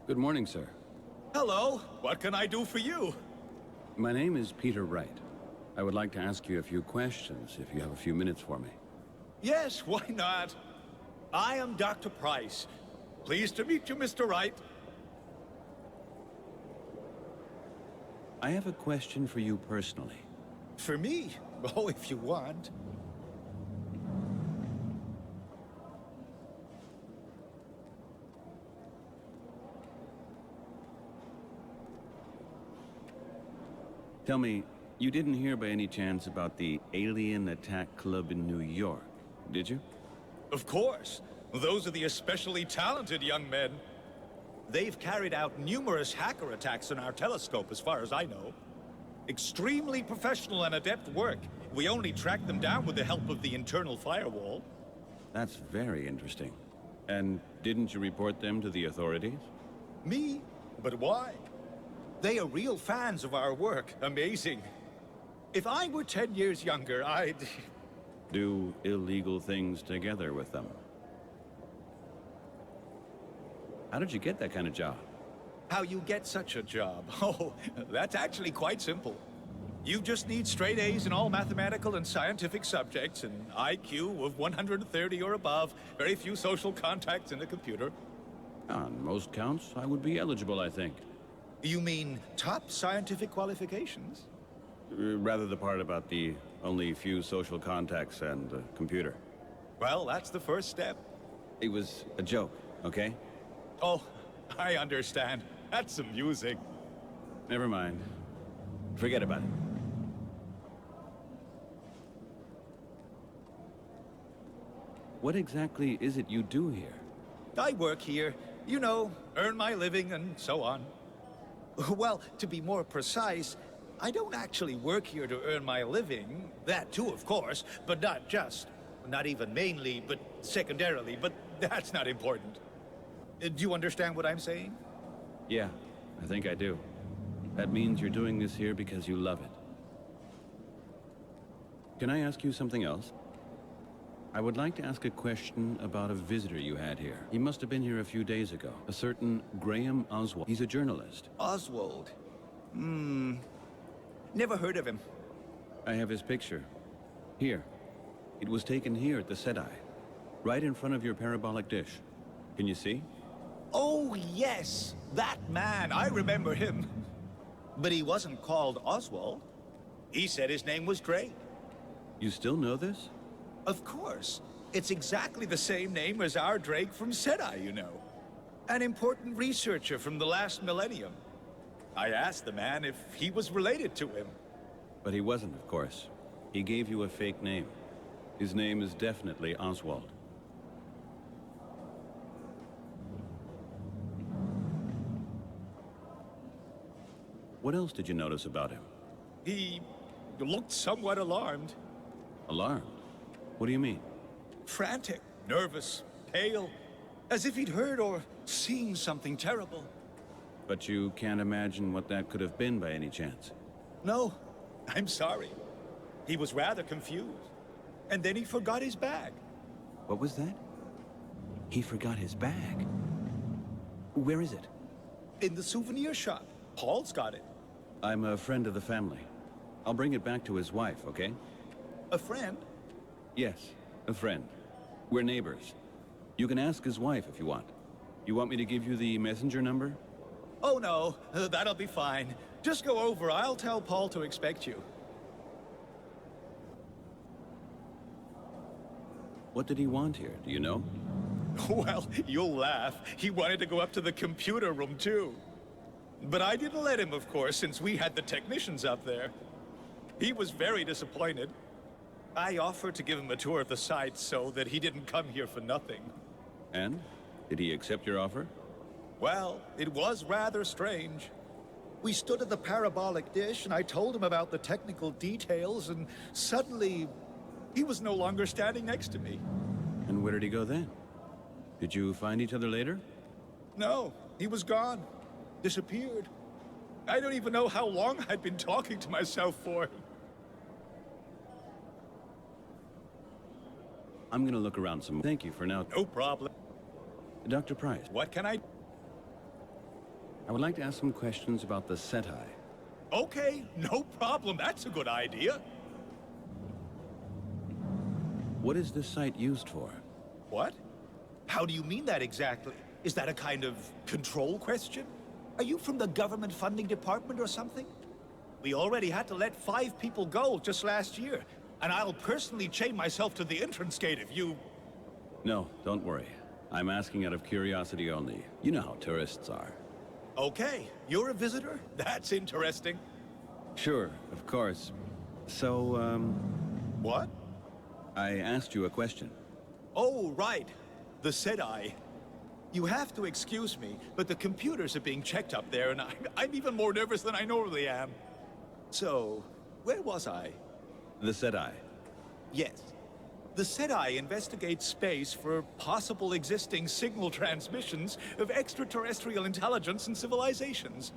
Good morning, sir. Hello, what can I do for you? My name is Peter Wright. I would like to ask you a few questions if you have a few minutes for me. Yes, why not? I am Dr. Price. Pleased to meet you, Mr. Wright. I have a question for you personally. For me? Oh, if you want. Tell me, you didn't hear by any chance about the Alien Attack Club in New York, did you? Of course. Those are the especially talented young men. They've carried out numerous hacker attacks on our telescope, as far as I know. Extremely professional and adept work. We only tracked them down with the help of the internal firewall. That's very interesting. And didn't you report them to the authorities? Me? But why? They are real fans of our work. Amazing. If I were 10 years younger, I'd... Do illegal things together with them. How did you get that kind of job? How you get such a job? Oh, that's actually quite simple. You just need straight A's in all mathematical and scientific subjects, an IQ of 130 or above, very few social contacts in a computer. On most counts, I would be eligible, I think. You mean top scientific qualifications? Rather the part about the only few social contacts and computer. Well, that's the first step. It was a joke, okay? Oh, I understand. That's amusing. Never mind. Forget about it. What exactly is it you do here? I work here, you know, earn my living and so on. Well, to be more precise, I don't actually work here to earn my living. That too, of course, but not just. Not even mainly, but secondarily, but that's not important. Do you understand what I'm saying? Yeah, I think I do. That means you're doing this here because you love it. Can I ask you something else? I would like to ask a question about a visitor you had here. He must have been here a few days ago. A certain Graham Oswald. He's a journalist. Oswald? Never heard of him. I have his picture. Here. It was taken here at the SETI. Right in front of your parabolic dish. Can you see? Oh, yes! That man, I remember him. But he wasn't called Oswald. He said his name was Drake. You still know this? Of course. It's exactly the same name as our Drake from SETI, you know. An important researcher from the last millennium. I asked the man if he was related to him. But he wasn't, of course. He gave you a fake name. His name is definitely Oswald. What else did you notice about him? He looked somewhat alarmed. Alarmed? What do you mean? Frantic, nervous, pale, as if he'd heard or seen something terrible. But you can't imagine what that could have been by any chance. No, I'm sorry. He was rather confused. And then he forgot his bag. What was that? He forgot his bag. Where is it? In the souvenir shop. Paul's got it. I'm a friend of the family. I'll bring it back to his wife, okay? A friend? Yes, a friend. We're neighbors. You can ask his wife if you want. You want me to give you the messenger number? Oh no, that'll be fine. Just go over, I'll tell Paul to expect you. What did he want here, do you know? Well, you'll laugh. He wanted to go up to the computer room too. But I didn't let him, of course, since we had the technicians up there. He was very disappointed. I offered to give him a tour of the site so that he didn't come here for nothing. And? Did he accept your offer? Well, it was rather strange. We stood at the parabolic dish and I told him about the technical details and suddenly he was no longer standing next to me. And where did he go then? Did you find each other later? No, he was gone. Disappeared. I don't even know how long I'd been talking to myself for. I'm gonna look around some more. Thank you for now. No problem. Dr. Price. What can I... I would like to ask some questions about the SETI. Okay, no problem. That's a good idea. What is this site used for? What? How do you mean that exactly? Is that a kind of control question? Are you from the government funding department or something? We already had to let 5 people go just last year, and I'll personally chain myself to the entrance gate if you... No, don't worry. I'm asking out of curiosity only. You know how tourists are. Okay, you're a visitor? That's interesting. Sure, of course. So, What? I asked you a question. Oh, right. The SETI. You have to excuse me, but the computers are being checked up there, and I'm even more nervous than I normally am. So, where was I? The SETI. Yes. The SETI investigates space for possible existing signal transmissions of extraterrestrial intelligence and civilizations.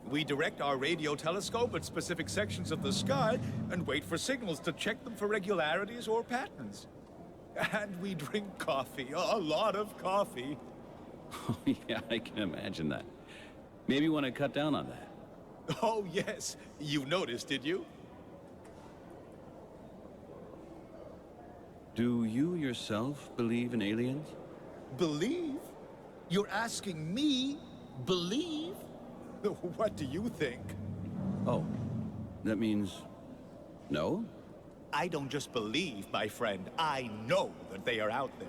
We direct our radio telescope at specific sections of the sky and wait for signals to check them for regularities or patterns. And we drink coffee, a lot of coffee. Oh, yeah, I can imagine that. Maybe you want to cut down on that. Oh, yes. You noticed, did you? Do you yourself believe in aliens? Believe? You're asking me, believe? What do you think? Oh, that means no? I don't just believe, my friend. I know that they are out there.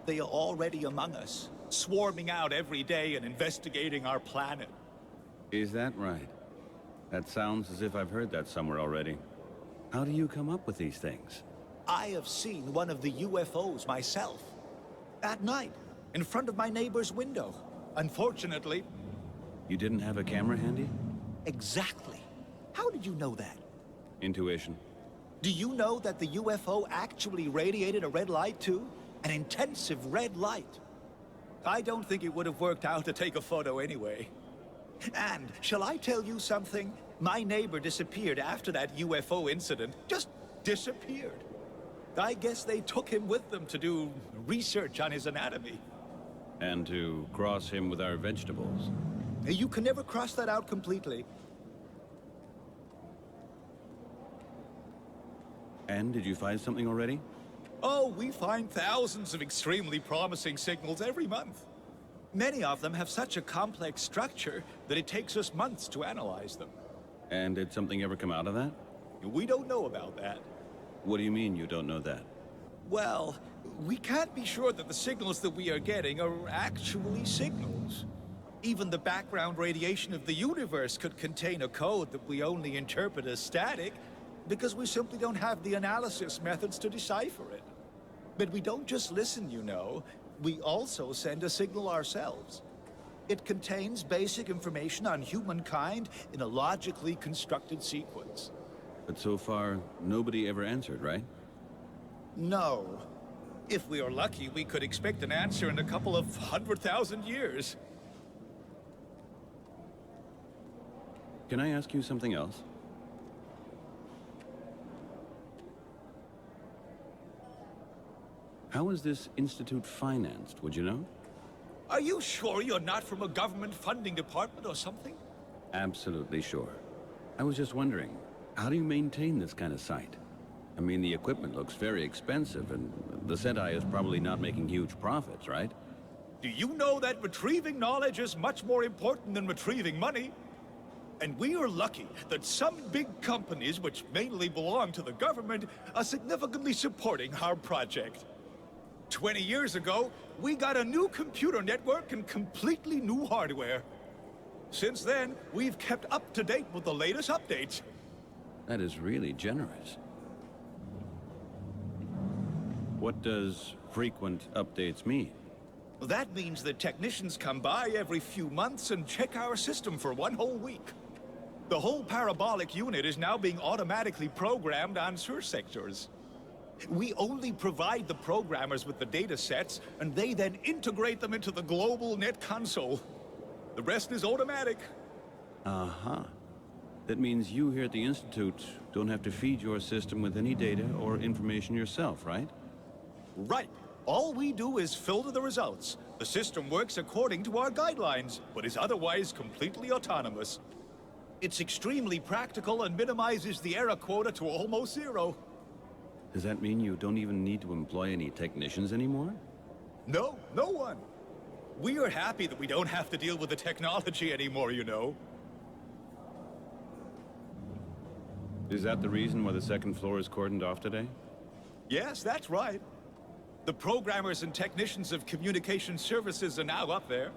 They are already among us, swarming out every day and investigating our planet. Is that right? That sounds as if I've heard that somewhere already. How do you come up with these things? I have seen one of the UFOs myself. At night, in front of my neighbor's window. Unfortunately... You didn't have a camera handy? Exactly. How did you know that? Intuition. Do you know that the UFO actually radiated a red light too? An intensive red light. I don't think it would have worked out to take a photo anyway. And, shall I tell you something? My neighbor disappeared after that UFO incident. Just disappeared. I guess they took him with them to do research on his anatomy. And to cross him with our vegetables. You can never cross that out completely. And did you find something already? Oh, we find thousands of extremely promising signals every month. Many of them have such a complex structure that it takes us months to analyze them. And did something ever come out of that? We don't know about that. What do you mean you don't know that? Well, we can't be sure that the signals that we are getting are actually signals. Even the background radiation of the universe could contain a code that we only interpret as static, because we simply don't have the analysis methods to decipher it. But we don't just listen, you know. We also send a signal ourselves. It contains basic information on humankind in a logically constructed sequence. But so far, nobody ever answered, right? No. If we are lucky, we could expect an answer in a couple of 100,000 years. Can I ask you something else? How is this institute financed, would you know? Are you sure you're not from a government funding department or something? Absolutely sure. I was just wondering, how do you maintain this kind of site? I mean, the equipment looks very expensive, and the SETI is probably not making huge profits, right? Do you know that retrieving knowledge is much more important than retrieving money? And we are lucky that some big companies, which mainly belong to the government, are significantly supporting our project. 20 years ago, we got a new computer network and completely new hardware. Since then, we've kept up to date with the latest updates. That is really generous. What does frequent updates mean? That means that technicians come by every few months and check our system for one whole week. The whole parabolic unit is now being automatically programmed on search sectors. We only provide the programmers with the data sets, and they then integrate them into the global net console. The rest is automatic. Uh-huh. That means you here at the Institute don't have to feed your system with any data or information yourself, right? Right. All we do is filter the results, The system works according to our guidelines, but is otherwise completely autonomous. It's extremely practical and minimizes the error quota to almost zero. Does that mean you don't even need to employ any technicians anymore? No, no one. We are happy that we don't have to deal with the technology anymore, you know. Is that the reason why the second floor is cordoned off today? Yes, that's right. The programmers and technicians of communication services are now up there.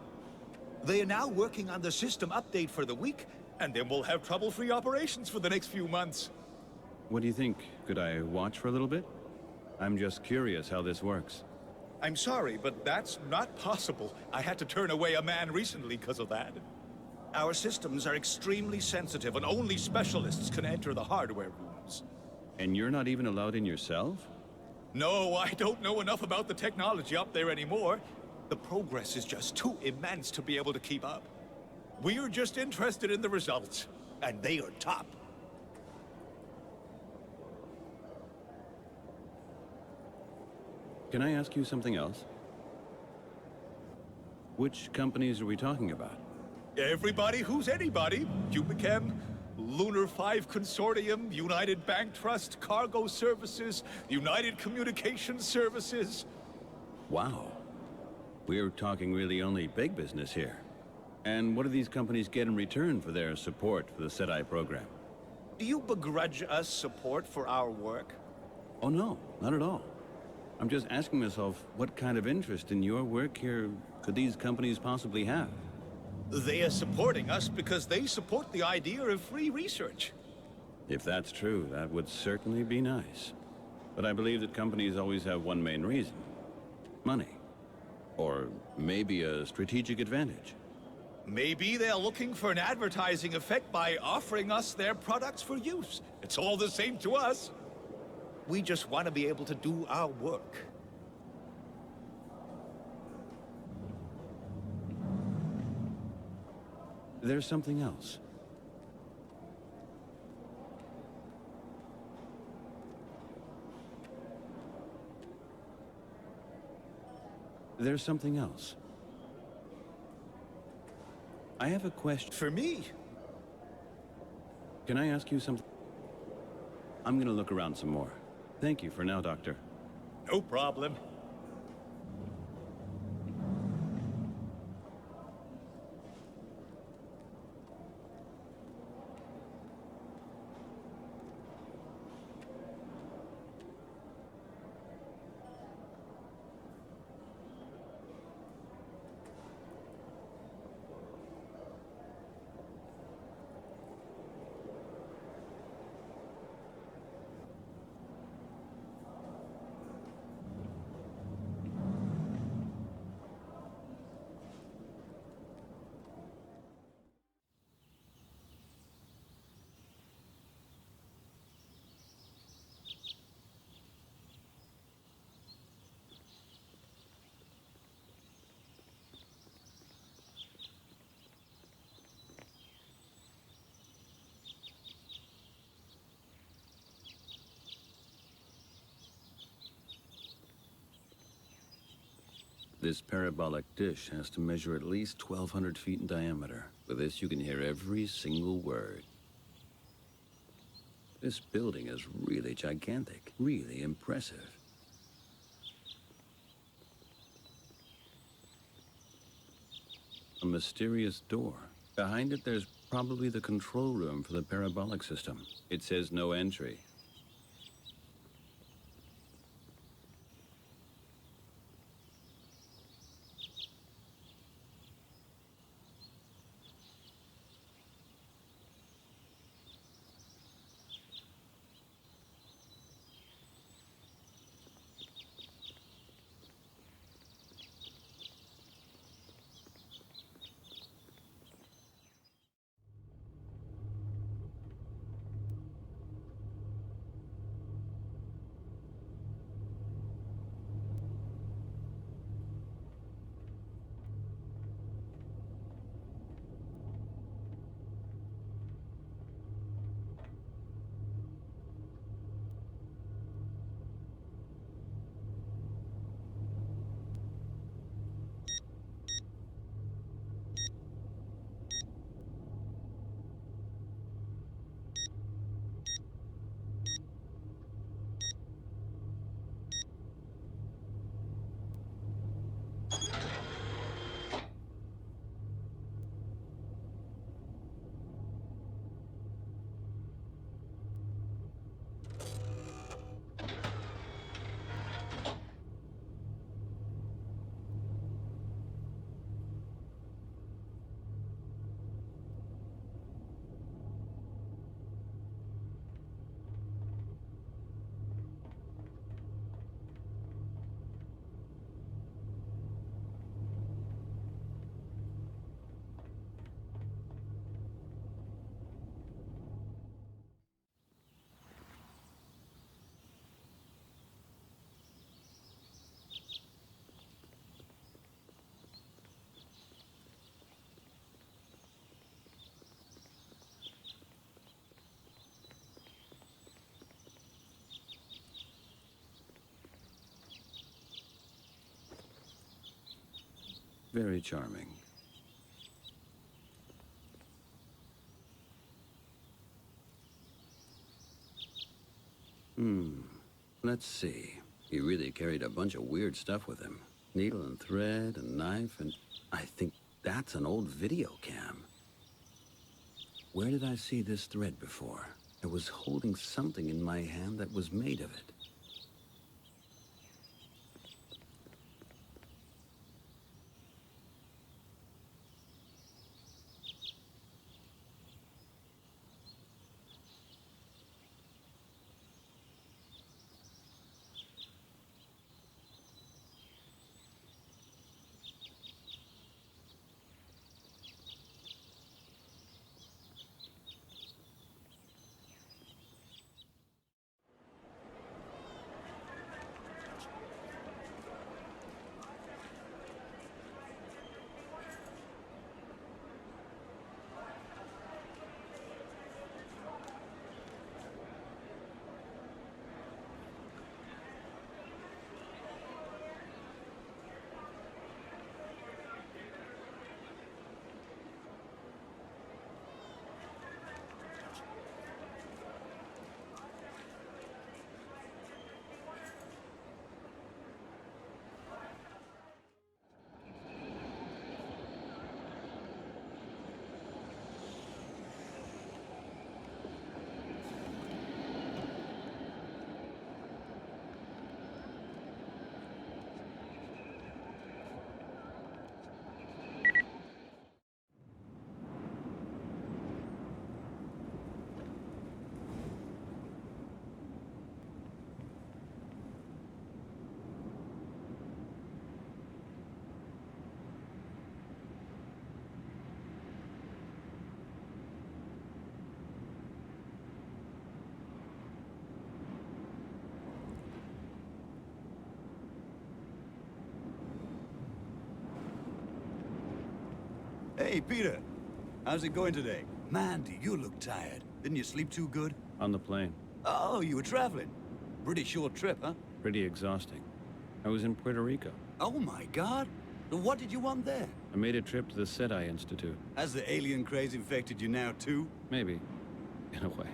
They are now working on the system update for the week, and then we'll have trouble-free operations for the next few months. What do you think? Could I watch for a little bit? I'm just curious how this works. I'm sorry, but that's not possible. I had to turn away a man recently because of that. Our systems are extremely sensitive, and only specialists can enter the hardware rooms. And you're not even allowed in yourself? No, I don't know enough about the technology up there anymore. The progress is just too immense to be able to keep up. We're just interested in the results, and they are top. Can I ask you something else? Which companies are we talking about? Everybody who's anybody. Humichem, Lunar 5 Consortium, United Bank Trust, Cargo Services, United Communications Services. Wow. We're talking really only big business here. And what do these companies get in return for their support for the SETI program? Do you begrudge us support for our work? Oh no, not at all. I'm just asking myself, what kind of interest in your work here could these companies possibly have? They are supporting us because they support the idea of free research. If that's true, that would certainly be nice. But I believe that companies always have one main reason. Money. Or maybe a strategic advantage. Maybe they're looking for an advertising effect by offering us their products for use. It's all the same to us. We just want to be able to do our work. There's something else. There's something else. I have a question. For me? Can I ask you something? I'm gonna look around some more. Thank you for now, Doctor. No problem. This parabolic dish has to measure at least 1,200 feet in diameter. With this, you can hear every single word. This building is really gigantic, really impressive. A mysterious door. Behind it, there's probably the control room for the parabolic system. It says no entry. Very charming. Let's see. He really carried a bunch of weird stuff with him. Needle and thread and knife and... I think that's an old video cam. Where did I see this thread before? I was holding something in my hand that was made of it. Hey, Peter. How's it going today? Man, do you look tired. Didn't you sleep too good? On the plane. Oh, you were traveling. Pretty short trip, huh? Pretty exhausting. I was in Puerto Rico. Oh my God. What did you want there? I made a trip to the SETI Institute. Has the alien craze infected you now, too? Maybe. In a way.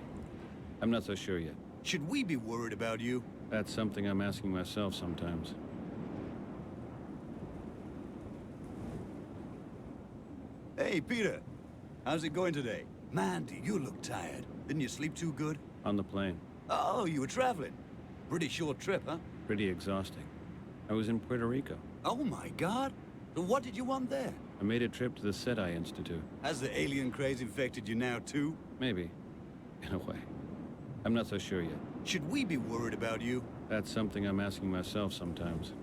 I'm not so sure yet. Should we be worried about you? That's something I'm asking myself sometimes. Hey, Peter. How's it going today? Man, do you look tired. Didn't you sleep too good? On the plane. Oh, you were traveling. Pretty short trip, huh? Pretty exhausting. I was in Puerto Rico. Oh my God. What did you want there? I made a trip to the SETI Institute. Has the alien craze infected you now, too? Maybe. In a way. I'm not so sure yet. Should we be worried about you? That's something I'm asking myself sometimes.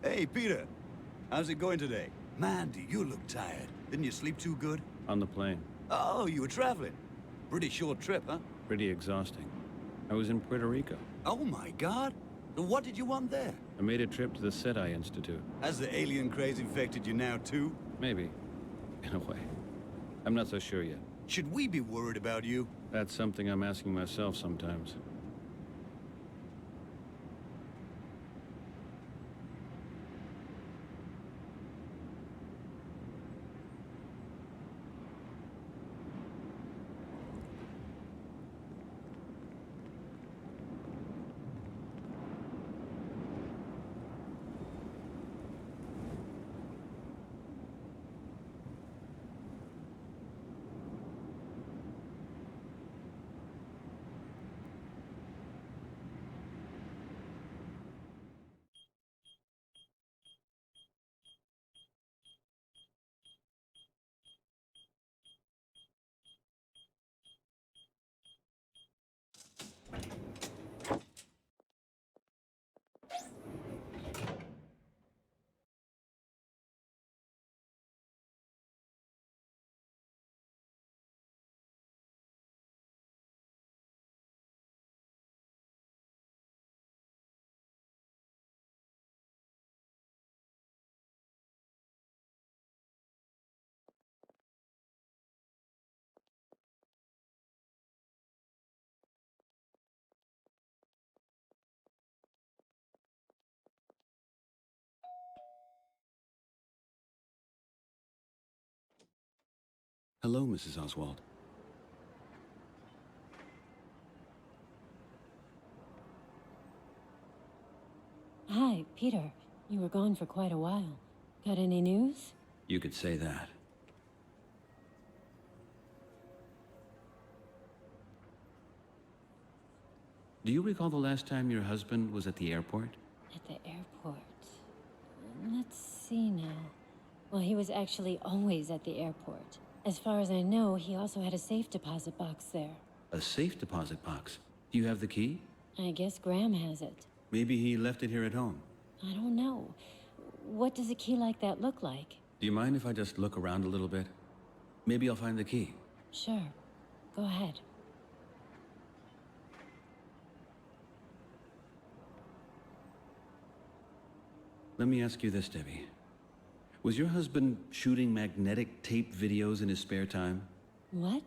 Hey, Peter. How's it going today? Man, do you look tired. Didn't you sleep too good? On the plane. Oh, you were traveling. Pretty short trip, huh? Pretty exhausting. I was in Puerto Rico. Oh my God. What did you want there? I made a trip to the SETI Institute. Has the alien craze infected you now, too? Maybe. In a way. I'm not so sure yet. Should we be worried about you? That's something I'm asking myself sometimes. Hello, Mrs. Oswald. Hi, Peter. You were gone for quite a while. Got any news? You could say that. Do you recall the last time your husband was at the airport? At the airport. Let's see now. Well, he was actually always at the airport. As far as I know, he also had a safe deposit box there. A safe deposit box. Do you have the key? I guess Graham has it. Maybe he left it here at home. I don't know. What does a key like that look like? Do you mind if I just look around a little bit? Maybe I'll find the key. Sure. Go ahead. Let me ask you this, Debbie. Was your husband shooting magnetic tape videos in his spare time? What?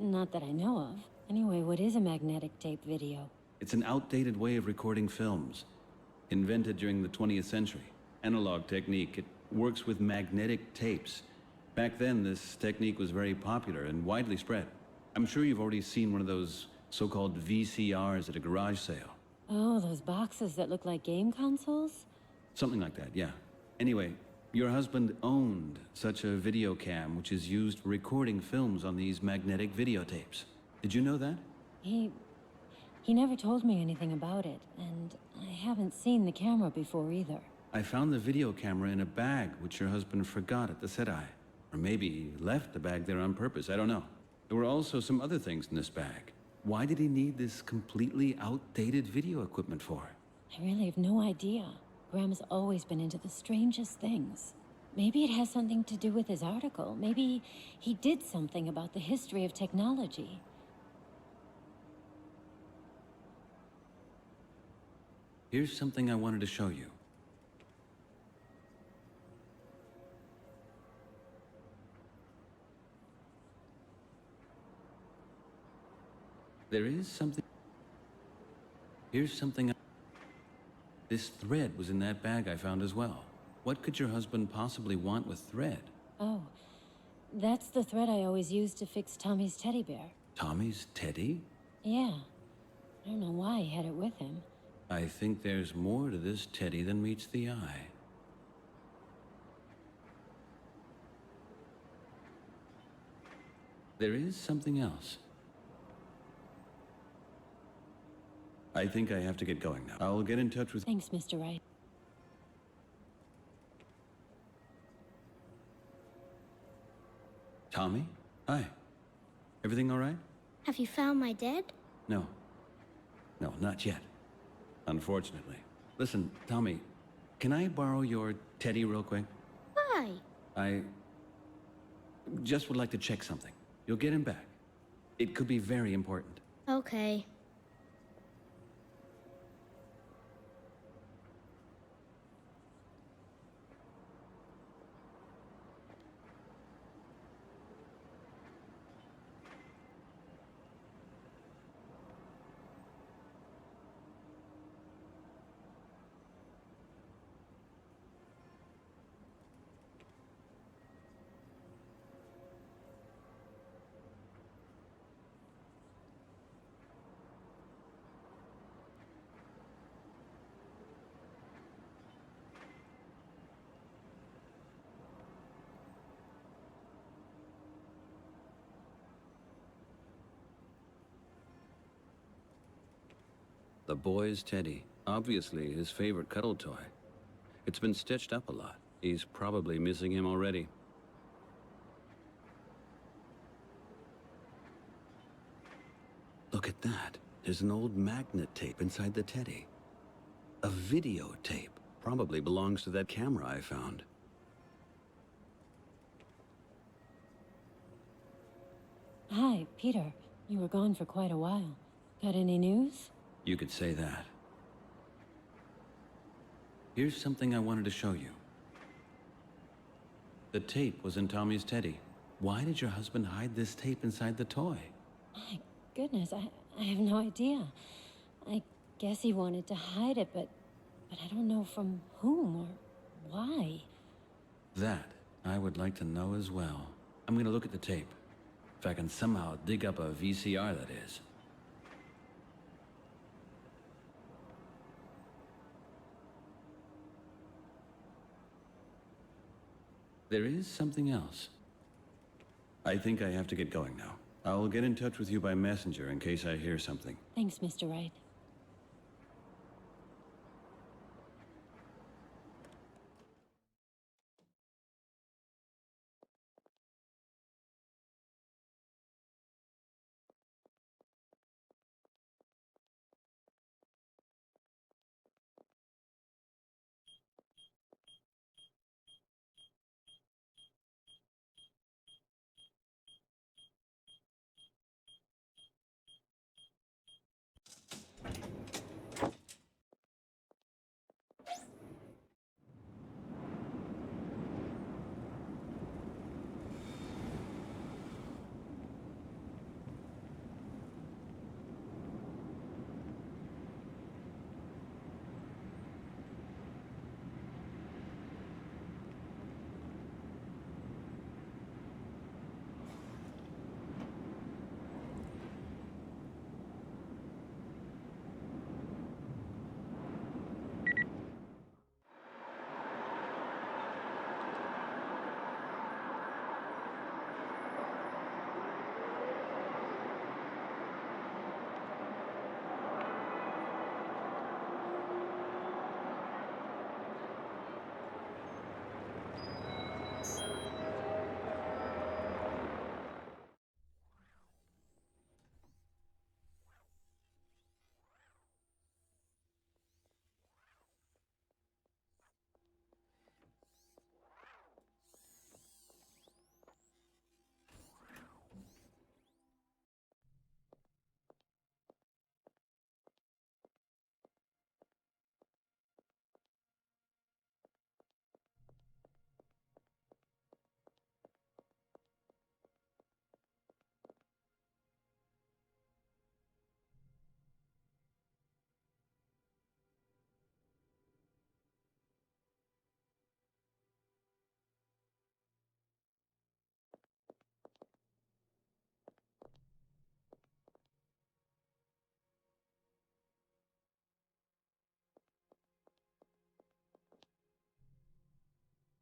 Not that I know of. Anyway, what is a magnetic tape video? It's an outdated way of recording films, invented during the 20th century. Analog technique. It works with magnetic tapes. Back then, this technique was very popular and widely spread. I'm sure you've already seen one of those so-called VCRs at a garage sale. Oh, those boxes that look like game consoles? Something like that, yeah. Anyway, your husband owned such a video cam which is used for recording films on these magnetic videotapes. Did you know that? He never told me anything about it, and I haven't seen the camera before either. I found the video camera in a bag which your husband forgot at the SETI. Or maybe he left the bag there on purpose, I don't know. There were also some other things in this bag. Why did he need this completely outdated video equipment for? I really have no idea. Graham's always been into the strangest things. Maybe it has something to do with his article. Maybe he did something about the history of technology. Here's something I wanted to show you. There is something... Here's something... This thread was in that bag I found as well. What could your husband possibly want with thread? Oh, that's the thread I always used to fix Tommy's teddy bear. Tommy's teddy? Yeah. I don't know why he had it with him. I think there's more to this teddy than meets the eye. There is something else. I think I have to get going now. I'll get in touch with... Thanks, Mr. Wright. Tommy? Hi. Everything all right? Have you found my dad? No. No, not yet. Unfortunately. Listen, Tommy, can I borrow your teddy real quick? Why? I just would like to check something. You'll get him back. It could be very important. Okay. The boy's teddy. Obviously his favorite cuddle toy. It's been stitched up a lot. He's probably missing him already. Look at that. There's an old magnet tape inside the teddy. A videotape. Probably belongs to that camera I found. Hi, Peter. You were gone for quite a while. Got any news? You could say that. Here's something I wanted to show you. The tape was in Tommy's teddy. Why did your husband hide this tape inside the toy? My goodness, I have no idea. I guess he wanted to hide it, but I don't know from whom or why. That I would like to know as well. I'm gonna look at the tape. If I can somehow dig up a VCR, that is. There is something else. I think I have to get going now. I'll get in touch with you by messenger in case I hear something. Thanks, Mr. Wright.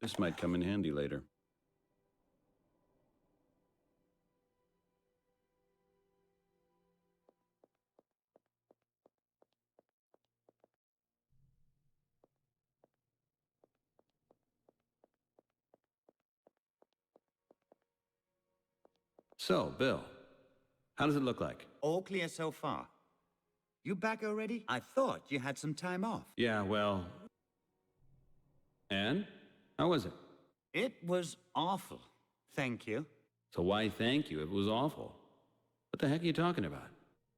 This might come in handy later. So, Bill, how does it look like? All clear so far. You back already? I thought you had some time off. Yeah, well... And? How was it? It was awful. Thank you. So why thank you? It was awful. What the heck are you talking about?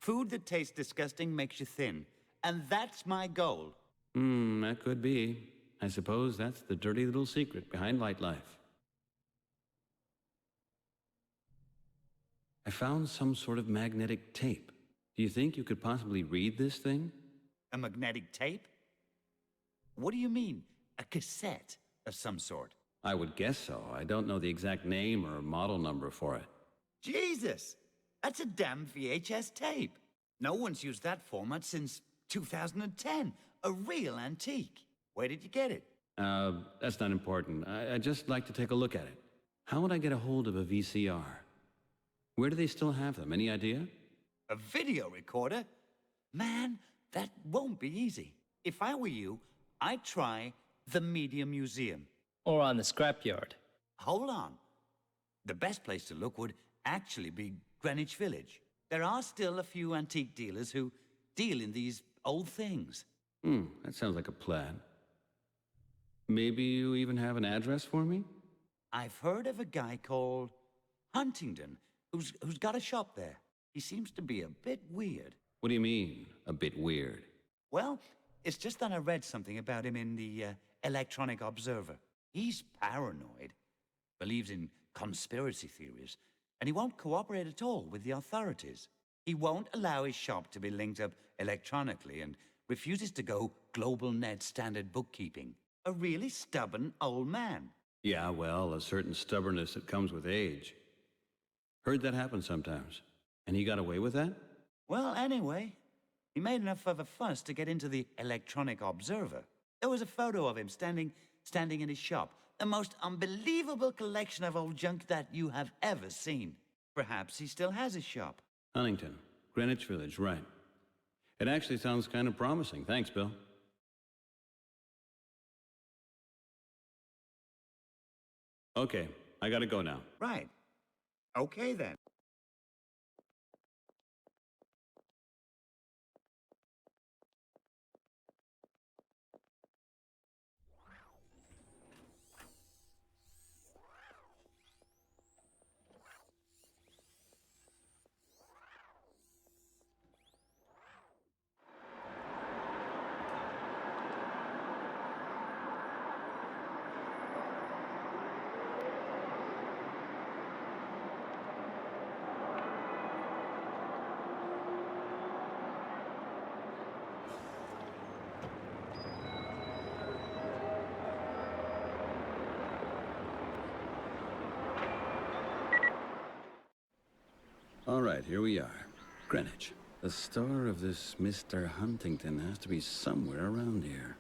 Food that tastes disgusting makes you thin. And that's my goal. That could be. I suppose that's the dirty little secret behind light life. I found some sort of magnetic tape. Do you think you could possibly read this thing? A magnetic tape? What do you mean? A cassette of some sort? I would guess so. I don't know the exact name or model number for it. Jesus! That's a damn VHS tape. No one's used that format since 2010. A real antique. Where did you get it? That's not important. I'd just like to take a look at it. How would I get a hold of a VCR? Where do they still have them? Any idea? A video recorder? Man, that won't be easy. If I were you, I'd try the Media Museum. Or on the scrapyard. Hold on. The best place to look would actually be Greenwich Village. There are still a few antique dealers who deal in these old things. That sounds like a plan. Maybe you even have an address for me? I've heard of a guy called Huntington who's got a shop there. He seems to be a bit weird. What do you mean, a bit weird? Well, it's just that I read something about him in the Electronic Observer. He's paranoid, believes in conspiracy theories, and he won't cooperate at all with the authorities. He won't allow his shop to be linked up electronically and refuses to go global net standard bookkeeping. A really stubborn old man. Yeah, well, a certain stubbornness that comes with age. Heard that happen sometimes. And he got away with that? Well, anyway, he made enough of a fuss to get into the electronic observer. There was a photo of him standing in his shop. The most unbelievable collection of old junk that you have ever seen. Perhaps he still has his shop. Huntington, Greenwich Village, right. It actually sounds kind of promising. Thanks, Bill. Okay, I gotta go now. Right. Okay, then. All right, here we are. Greenwich. The store of this Mr. Huntington has to be somewhere around here.